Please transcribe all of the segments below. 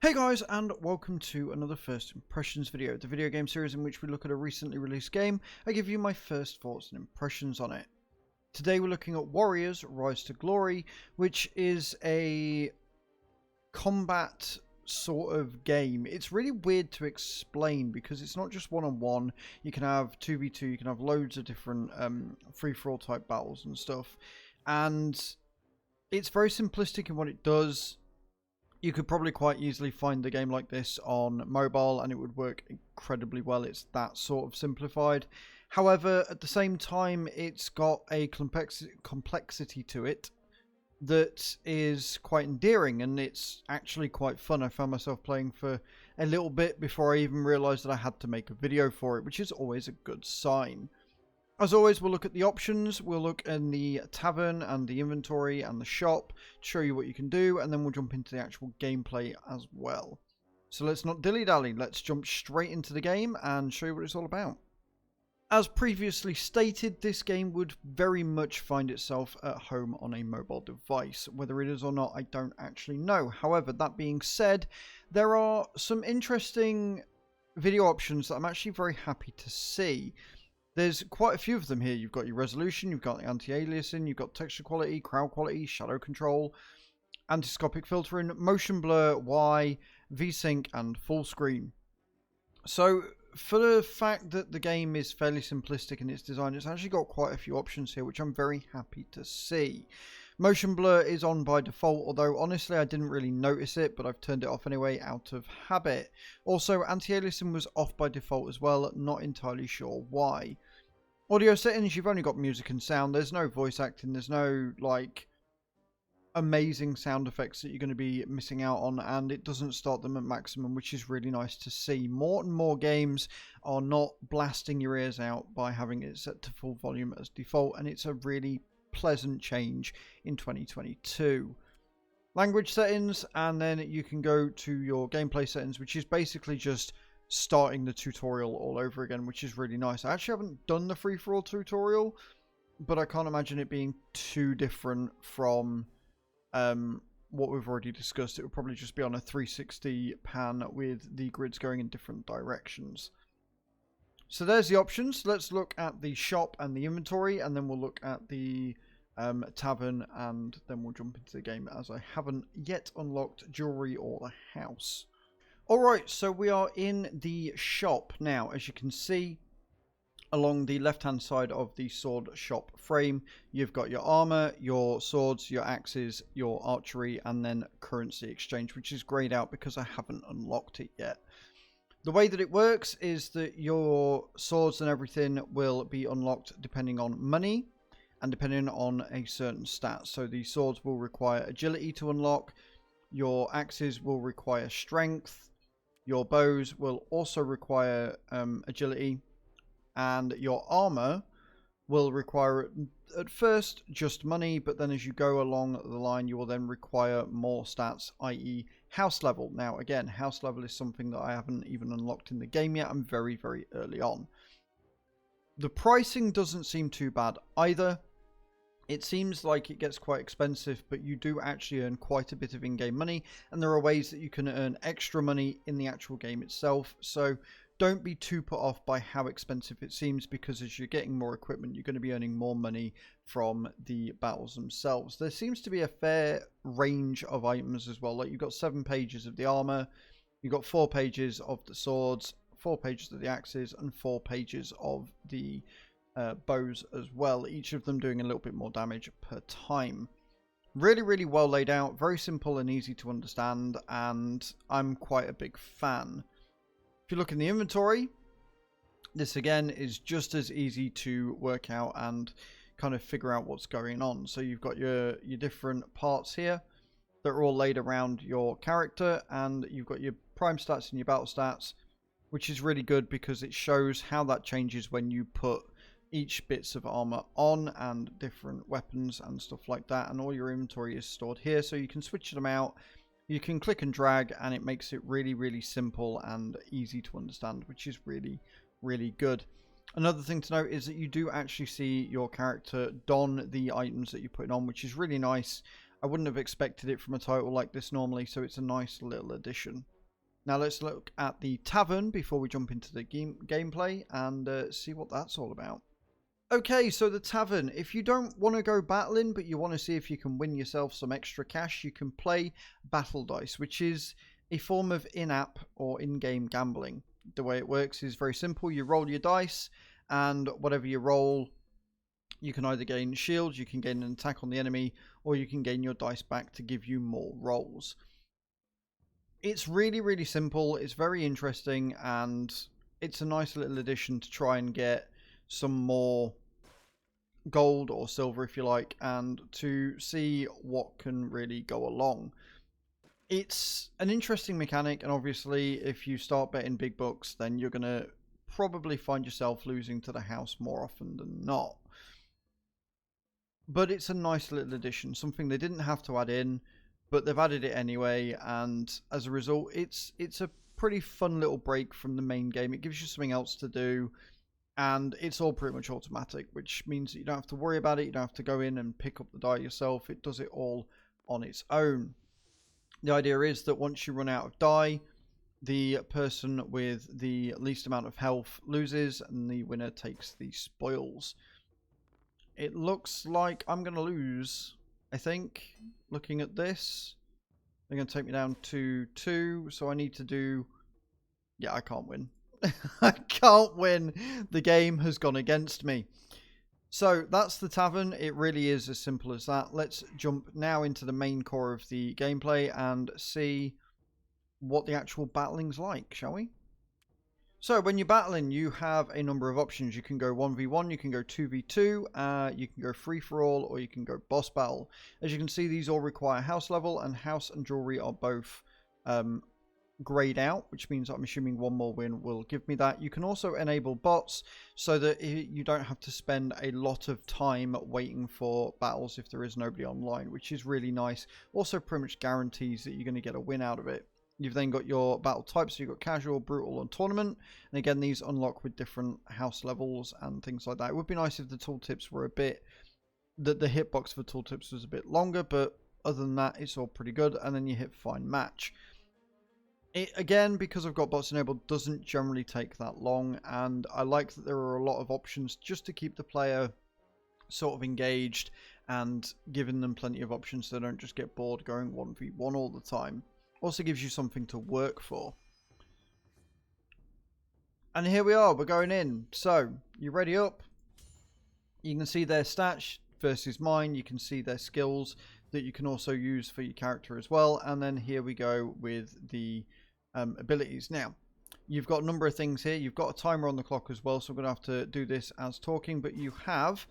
Hey guys, and welcome to another First Impressions video, the video game series in which we look at a recently released game. I give you my first thoughts and impressions on it. Today we're looking at Warriors Rise to Glory, which is a combat sort of game. It's really weird to explain because it's not just one-on-one. You can have 2v2, you can have loads of different free-for-all type battles and stuff. And it's very simplistic in what it does. You could probably quite easily find a game like this on mobile and it would work incredibly well. It's that sort of simplified. However, at the same time, it's got a complexity to it that is quite endearing, and it's actually quite fun. I found myself playing for a little bit before I even realised that I had to make a video for it, which is always a good sign. As always, we'll look at the options, we'll look in the tavern and the inventory and the shop to show you what you can do, and then we'll jump into the actual gameplay as well. So let's not dilly-dally, let's jump straight into the game and show you what it's all about. As previously stated, this game would very much find itself at home on a mobile device. Whether it is or not, I don't actually know. However, that being said, there are some interesting video options that I'm actually very happy to see. There's quite a few of them here. You've got your resolution, you've got the anti-aliasing, you've got texture quality, crowd quality, shadow control, anti-scopic filtering, motion blur, Y, VSync, and full screen. So for the fact that the game is fairly simplistic in its design, it's actually got quite a few options here, which I'm very happy to see. Motion blur is on by default, although honestly I didn't really notice it, but I've turned it off anyway out of habit. Also, anti-aliasing was off by default as well, not entirely sure why. Audio settings, you've only got music and sound. There's no voice acting, there's no like amazing sound effects that you're going to be missing out on, and it doesn't start them at maximum, which is really nice to see. More and more games are not blasting your ears out by having it set to full volume as default, and it's a really pleasant change in 2022. Language settings, and then you can go to your gameplay settings, which is basically just starting the tutorial all over again, which is really nice. I actually haven't done the free-for-all tutorial, but I can't imagine it being too different from what we've already discussed. It would probably just be on a 360 pan with the grids going in different directions. So there's the options. Let's look at the shop and the inventory, and then we'll look at the tavern, and then we'll jump into the game, as I haven't yet unlocked jewelry or the house. Alright, so we are in the shop now. As you can see, along the left hand side of the sword shop frame, you've got your armor, your swords, your axes, your archery, and then currency exchange, which is grayed out because I haven't unlocked it yet. The way that it works is that your swords and everything will be unlocked depending on money and depending on a certain stat. So the swords will require agility to unlock, your axes will require strength, your bows will also require agility, and your armor will require at first just money, but then as you go along the line you will then require more stats, i.e. house level. Now again, house level is something that I haven't even unlocked in the game yet. I'm very early on. The pricing doesn't seem too bad either. It seems like it gets quite expensive, but you do actually earn quite a bit of in-game money, and there are ways that you can earn extra money in the actual game itself. So don't be too put off by how expensive it seems, because as you're getting more equipment, you're going to be earning more money from the battles themselves. There seems to be a fair range of items as well. Like you've got 7 pages of the armor, you've got 4 pages of the swords, 4 pages of the axes, and 4 pages of the bows as well, each of them doing a little bit more damage per time. Really well laid out, very simple and easy to understand, and I'm quite a big fan. If you look in the inventory, this again is just as easy to work out and kind of figure out what's going on. So you've got your different parts here that are all laid around your character, and you've got your prime stats and your battle stats, which is really good because it shows how that changes when you put each bits of armor on and different weapons and stuff like that, and all your inventory is stored here, so you can switch them out. You can click and drag, and it makes it really simple and easy to understand, which is really good. Another thing to note is that you do actually see your character don the items that you're putting on, which is really nice. I wouldn't have expected it from a title like this normally, so it's a nice little addition. Now let's look at the Tavern before we jump into the gameplay and see what that's all about. Okay, so the Tavern. If you don't want to go battling, but you want to see if you can win yourself some extra cash, you can play Battle Dice, which is a form of in-app or in-game gambling. The way it works is very simple. You roll your dice, and whatever you roll, you can either gain shields, you can gain an attack on the enemy, or you can gain your dice back to give you more rolls. It's really, really simple. It's very interesting, and it's a nice little addition to try and get some more gold or silver, if you like, and to see what can really go along. It's an interesting mechanic, and obviously if you start betting big bucks, then you're going to probably find yourself losing to the house more often than not. But it's a nice little addition, something they didn't have to add in, but they've added it anyway, and as a result, it's a pretty fun little break from the main game. It gives you something else to do, and it's all pretty much automatic, which means that you don't have to worry about it. You don't have to go in and pick up the die yourself. It does it all on its own. The idea is that once you run out of die, the person with the least amount of health loses, and the winner takes the spoils. It looks like I'm going to lose, I think, looking at this. They're going to take me down to 2, so I need to do... Yeah, I can't win. I can't win. The game has gone against me. So that's the Tavern. It really is as simple as that. Let's jump now into the main core of the gameplay and see what the actual battling's like, shall we? So when you're battling, you have a number of options. You can go 1v1, you can go 2v2, you can go free-for-all, or you can go boss battle. As you can see, these all require house level, and house and jewelry are both grayed out, which means I'm assuming one more win will give me that. You can also enable bots so that you don't have to spend a lot of time waiting for battles if there is nobody online, which is really nice. Also pretty much guarantees that you're going to get a win out of it. You've then got your battle types, so you've got casual, brutal, and tournament. And again, these unlock with different house levels and things like that. It would be nice if the tooltips were a bit... that the hitbox for tooltips was a bit longer, but other than that, it's all pretty good. And then you hit find match. It, again, because I've got bots enabled, doesn't generally take that long. And I like that there are a lot of options just to keep the player sort of engaged and giving them plenty of options so they don't just get bored going 1v1 all the time. Also gives you something to work for. And here we are, we're going in. So, you ready up? You can see their stats versus mine. You can see their skills that you can also use for your character as well. And then here we go with the abilities. Now, you've got a number of things here. You've got a timer on the clock as well, so we're going to have to do this as talking. But you have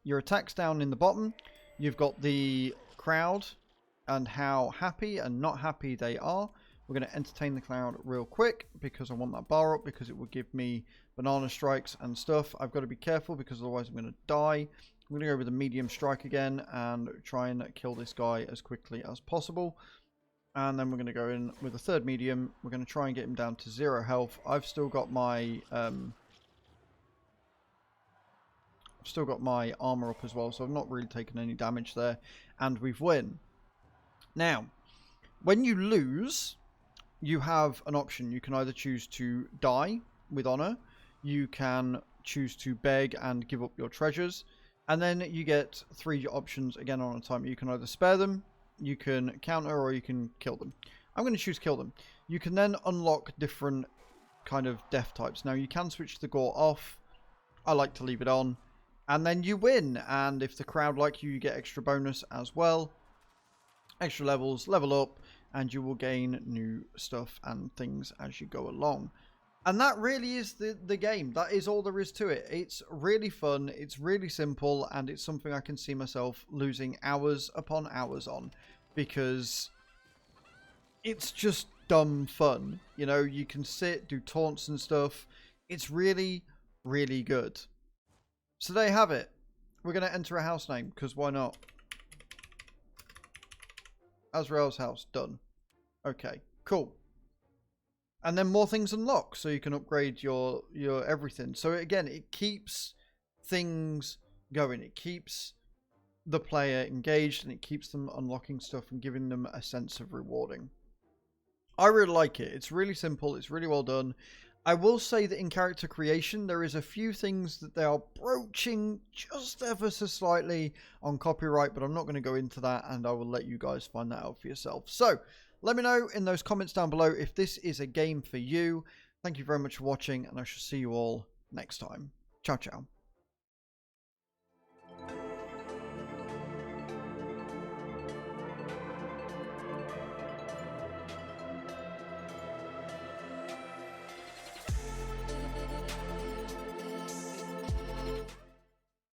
your attacks down in the bottom. You've got the crowd and how happy and not happy they are. We're going to entertain the crowd real quick because I want that bar up because it will give me banana strikes and stuff. I've got to be careful because otherwise I'm going to die. I'm going to go with a medium strike again and try and kill this guy as quickly as possible. And then we're going to go in with a third medium. We're going to try and get him down to 0 health. I've still got my armor up as well, so I've not really taken any damage there. And we've won. Now, when you lose, you have an option. You can either choose to die with honor, you can choose to beg and give up your treasures, and then you get 3 options again on a timer. You can either spare them, you can counter, or you can kill them. I'm going to choose kill them. You can then unlock different kind of death types. Now, you can switch the gore off. I like to leave it on. And then you win, and if the crowd like you, you get extra bonus as well. Extra levels, level up, and you will gain new stuff and things as you go along. And that really is the game. That is all there is to it. It's really fun, it's really simple, and it's something I can see myself losing hours upon hours on. Because it's just dumb fun. You know, you can sit, do taunts and stuff. It's really, really good. So there you have it. We're going to enter a house name, because why not? Azraels house, done. Okay, cool. And then more things unlock, so you can upgrade your everything. So again, it keeps things going. It keeps the player engaged, and it keeps them unlocking stuff and giving them a sense of rewarding. I really like it. It's really simple. It's really well done. I will say that in character creation, there is a few things that they are broaching just ever so slightly on copyright, but I'm not going to go into that, and I will let you guys find that out for yourself. So let me know in those comments down below if this is a game for you. Thank you very much for watching, and I shall see you all next time. Ciao, ciao.